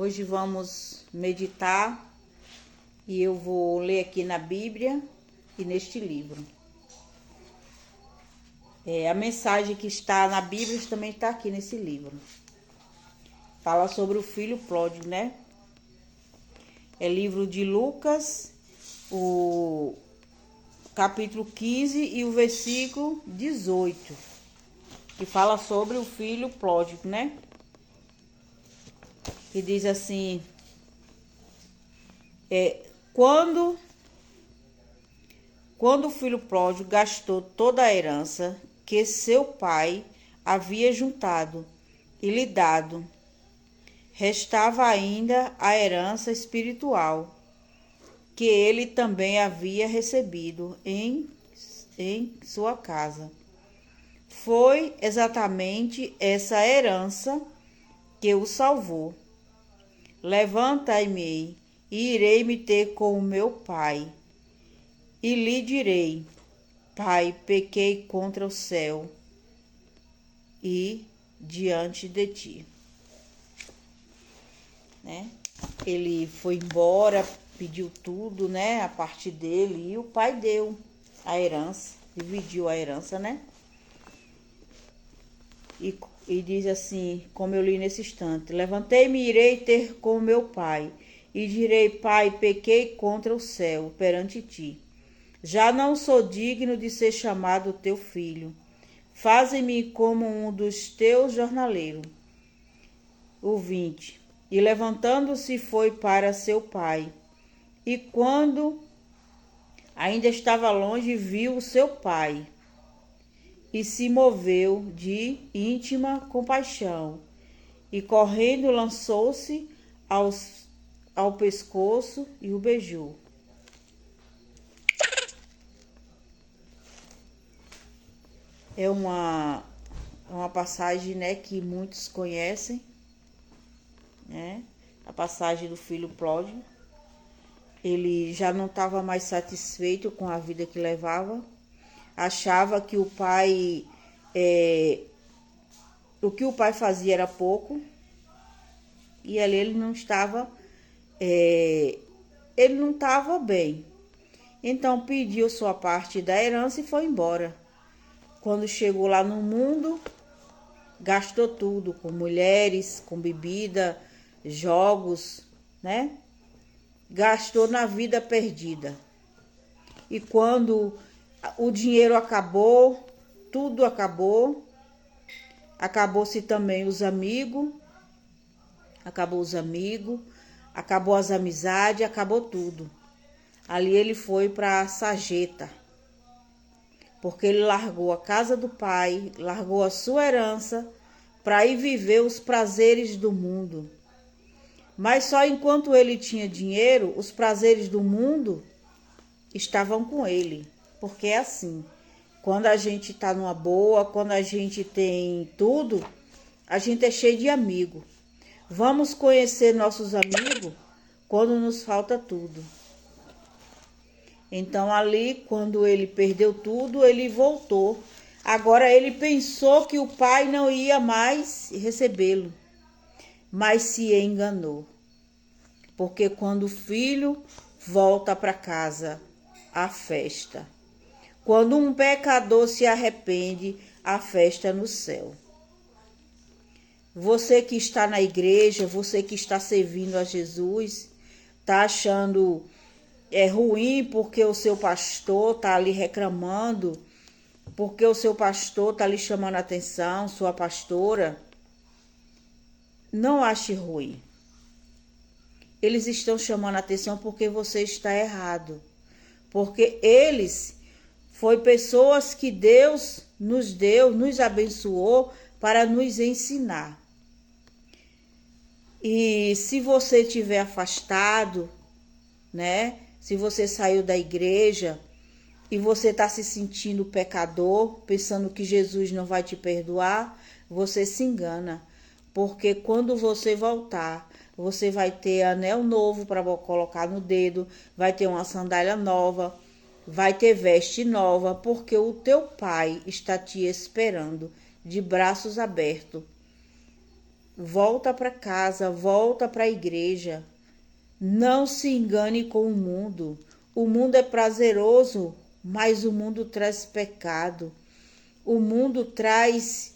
Hoje vamos meditar e eu vou ler aqui na Bíblia e neste livro. A mensagem que está na Bíblia também está aqui nesse livro. Fala sobre o filho pródigo, né? É livro de Lucas, o capítulo 15 e o versículo 18, que fala sobre o filho pródigo, né? Que diz assim: quando o filho pródigo gastou toda a herança que seu pai havia juntado e lhe dado, restava ainda a herança espiritual, que ele também havia recebido em sua casa. Foi exatamente essa herança que o salvou. Levanta-me e irei me ter com o meu pai, e lhe direi: Pai, pequei contra o céu e diante de ti. Né? Ele foi embora, pediu tudo, né? A parte dele, e o pai deu a herança, dividiu a herança, né? E diz assim, como eu li nesse instante: Levantei-me e irei ter com meu pai, e direi: Pai, pequei contra o céu perante ti. Já não sou digno de ser chamado teu filho. Faze-me como um dos teus jornaleiros. O 20. E levantando-se foi para seu pai. E quando ainda estava longe, viu o seu pai. E se moveu de íntima compaixão. E correndo lançou-se ao pescoço e o beijou. É uma passagem, né, que muitos conhecem, né? A passagem do filho pródigo. Ele já não estava mais satisfeito com a vida que levava. Achava que o pai, o que o pai fazia era pouco. E ali ele não estava bem. Então pediu sua parte da herança e foi embora. Quando chegou lá no mundo, gastou tudo, com mulheres, com bebida, jogos, né? Gastou na vida perdida. E quando o dinheiro acabou, tudo acabou, acabou-se também acabou as amizades, acabou tudo. Ali ele foi para a sarjeta, porque ele largou a casa do pai, largou a sua herança para ir viver os prazeres do mundo. Mas só enquanto ele tinha dinheiro, os prazeres do mundo estavam com ele. Porque é assim, quando a gente tá numa boa, quando a gente tem tudo, a gente é cheio de amigo. Vamos conhecer nossos amigos quando nos falta tudo. Então ali, quando ele perdeu tudo, ele voltou. Agora ele pensou que o pai não ia mais recebê-lo, mas se enganou. Porque quando o filho volta para casa, há festa. Quando um pecador se arrepende, há festa no céu. Você que está na igreja, você que está servindo a Jesus, está achando ruim porque o seu pastor está ali reclamando, porque o seu pastor está lhe chamando a atenção, sua pastora. Não ache ruim. Eles estão chamando a atenção porque você está errado. Porque eles foi pessoas que Deus nos deu, nos abençoou para nos ensinar. E se você estiver afastado, né? Se você saiu da igreja e você está se sentindo pecador, pensando que Jesus não vai te perdoar, você se engana. Porque quando você voltar, você vai ter anel novo para colocar no dedo, vai ter uma sandália nova, vai ter veste nova, porque o teu pai está te esperando de braços abertos. volta para casa, volta para a igreja. Não se engane com o mundo. O mundo é prazeroso, mas o mundo traz pecado. O mundo traz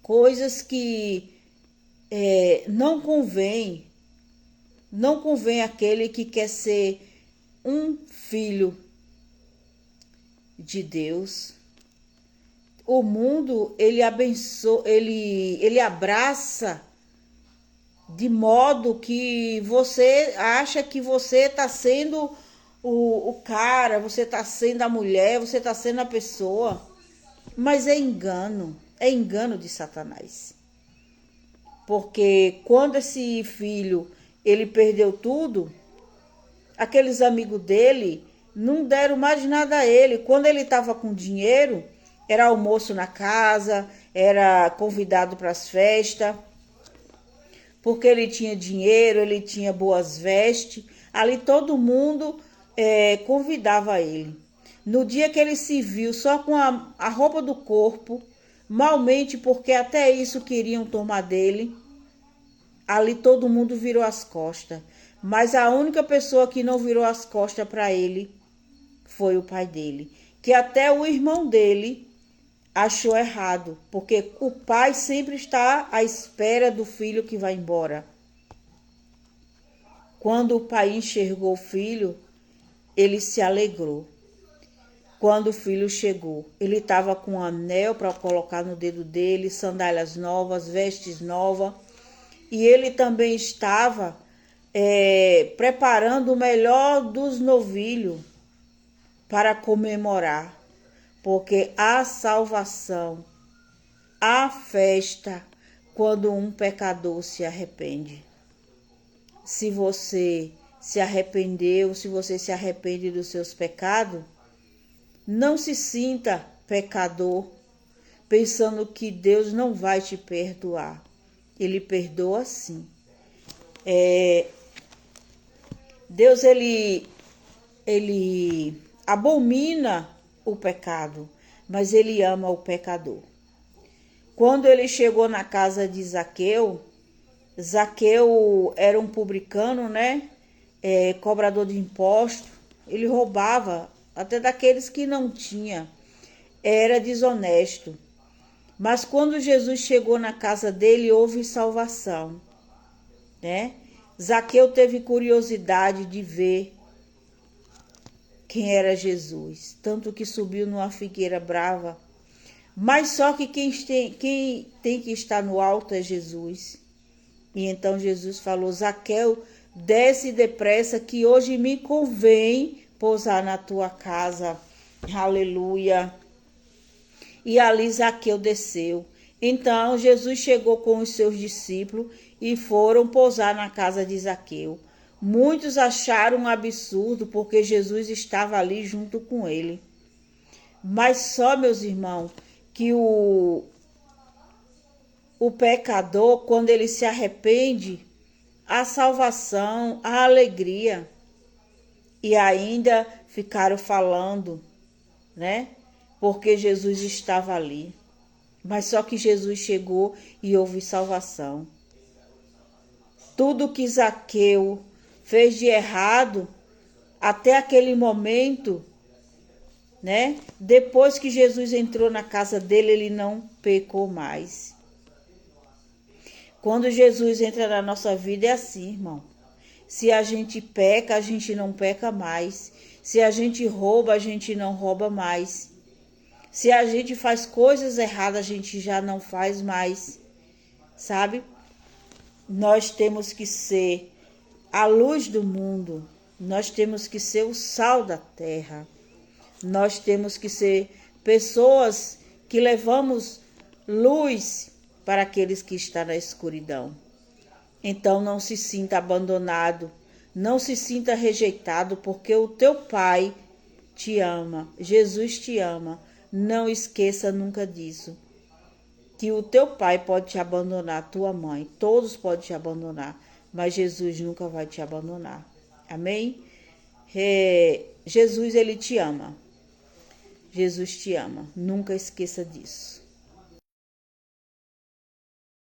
coisas que não convém. Não convém àquele que quer ser um filho de Deus. O mundo, ele abençoa, ele abraça de modo que você acha que você está sendo o cara, você está sendo a mulher, você está sendo a pessoa. Mas é engano de Satanás. Porque quando esse filho, ele perdeu tudo, aqueles amigos dele não deram mais nada a ele. Quando ele estava com dinheiro, era almoço na casa, era convidado para as festas, porque ele tinha dinheiro, ele tinha boas vestes. Ali todo mundo convidava ele. No dia que ele se viu só com a roupa do corpo, malmente, porque até isso queriam tomar dele, ali todo mundo virou as costas. Mas a única pessoa que não virou as costas para ele foi o pai dele. Que até o irmão dele achou errado, porque o pai sempre está à espera do filho que vai embora. Quando o pai enxergou o filho, ele se alegrou. Quando o filho chegou, ele estava com um anel para colocar no dedo dele, sandálias novas, vestes novas, e ele também estava preparando o melhor dos novilhos para comemorar, porque há salvação, há festa quando um pecador se arrepende. Se você se arrependeu, se você se arrepende dos seus pecados, não se sinta pecador pensando que Deus não vai te perdoar. Ele perdoa sim. Deus, ele abomina o pecado, mas ele ama o pecador. Quando ele chegou na casa de Zaqueu, Zaqueu era um publicano, né? Cobrador de impostos. Ele roubava até daqueles que não tinha. Era desonesto. Mas quando Jesus chegou na casa dele, houve salvação, né? Zaqueu teve curiosidade de ver quem era Jesus, tanto que subiu numa figueira brava. Mas só que quem tem que estar no alto é Jesus. E então Jesus falou: Zaqueu, desce depressa, que hoje me convém pousar na tua casa. Aleluia. E ali Zaqueu desceu. Então Jesus chegou com os seus discípulos e foram pousar na casa de Zaqueu. Muitos acharam um absurdo porque Jesus estava ali junto com ele. Mas só, meus irmãos, que o pecador, quando ele se arrepende, a salvação, a alegria. E ainda ficaram falando, né? Porque Jesus estava ali. Mas só que Jesus chegou e houve salvação. Tudo que Zaqueu fez de errado até aquele momento, né? Depois que Jesus entrou na casa dele, ele não pecou mais. Quando Jesus entra na nossa vida é assim, irmão. Se a gente peca, a gente não peca mais. Se a gente rouba, a gente não rouba mais. Se a gente faz coisas erradas, a gente já não faz mais, sabe? Nós temos que ser a luz do mundo. Nós temos que ser o sal da terra. Nós temos que ser pessoas que levamos luz para aqueles que estão na escuridão. Então não se sinta abandonado, não se sinta rejeitado, porque o teu Pai te ama, Jesus te ama. Não esqueça nunca disso, que o teu pai pode te abandonar, tua mãe, todos podem te abandonar, mas Jesus nunca vai te abandonar. Amém? Jesus, ele te ama. Jesus te ama, nunca esqueça disso.